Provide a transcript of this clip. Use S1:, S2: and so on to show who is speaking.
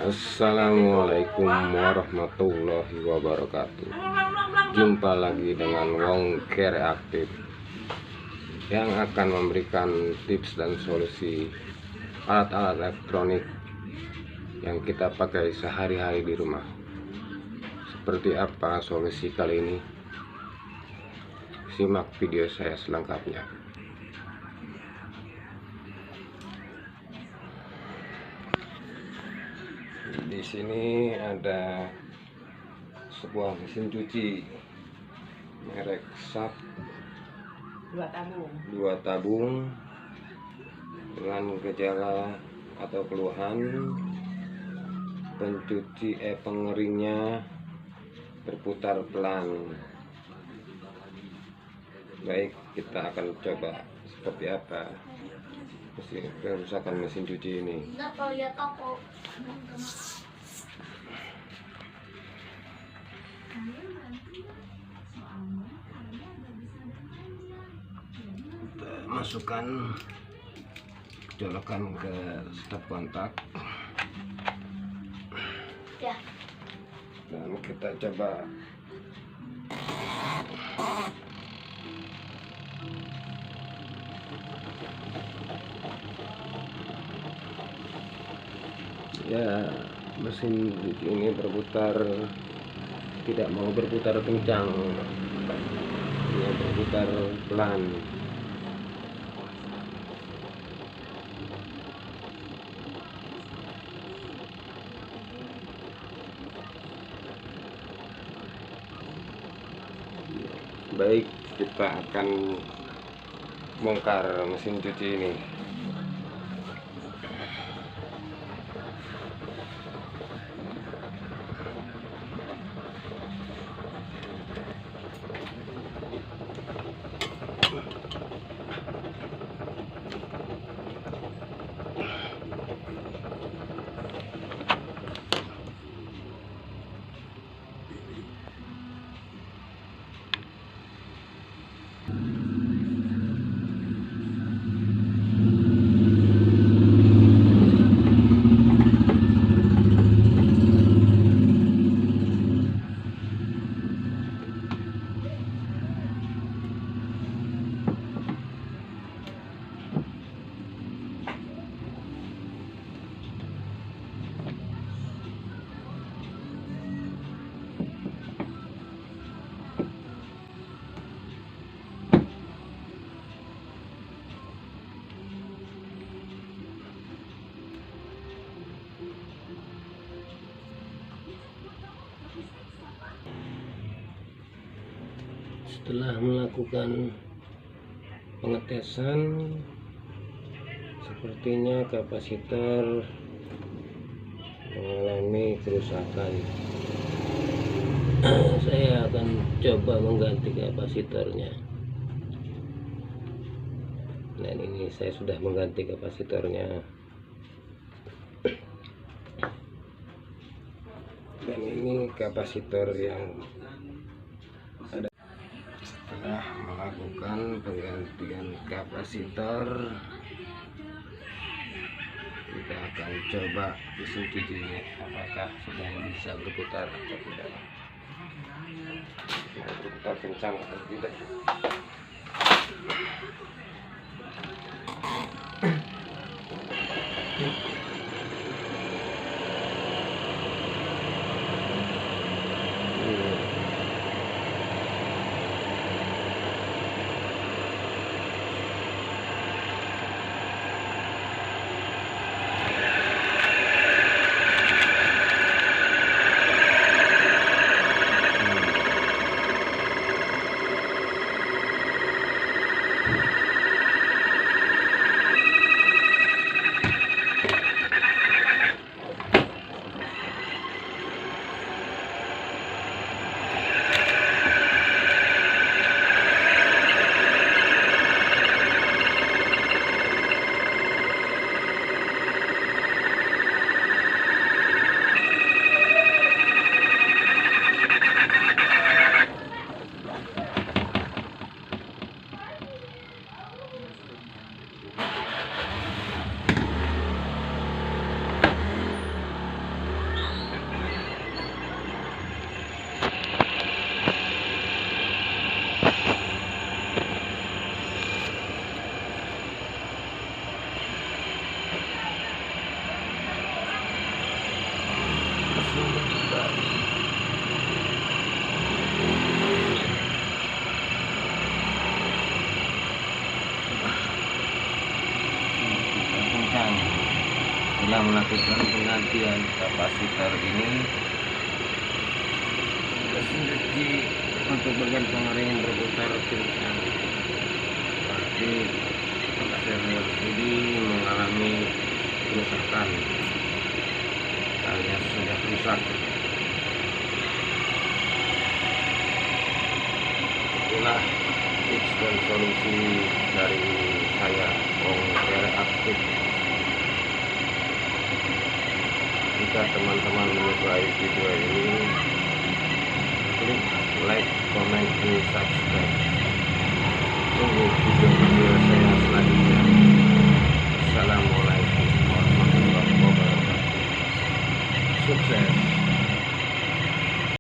S1: Assalamualaikum warahmatullahi wabarakatuh. Jumpa lagi dengan Wong Kreatif yang akan memberikan tips dan solusi alat-alat elektronik yang kita pakai sehari-hari di rumah. Seperti apa solusi kali ini? Simak video saya selengkapnya. Di sini ada sebuah mesin cuci merek SAP 2 tabung dengan gejala atau keluhan pengeringnya berputar pelan. Baik, kita akan coba seperti apa kerusakan mesin cuci ini. Kita masukkan, colokan ke stop kontak dan kita coba ya. Mesin cuci ini berputar, tidak mau berputar kencang, dia berputar pelan. Baik, kita akan bongkar mesin cuci ini. Setelah melakukan pengetesan, sepertinya kapasitor mengalami kerusakan. Saya akan coba mengganti kapasitornya. Dan ini saya sudah mengganti kapasitornya. Dan ini kapasitor yang ada. Setelah melakukan penggantian kapasitor, kita akan coba mesin cuci ini apakah sudah bisa berputar atau tidak, berputar kencang atau tidak. Setelah melakukan penggantian kapasitor ini, mesin cuci untuk bagian pengering berputar kencang, berarti kapasitor LCD mengalami kerusakan alias sudah rusak. Itulah tips dan solusi dari saya, Ong Reaktif. Jika teman-teman menyukai video ini, klik like, comment, and subscribe. Tunggu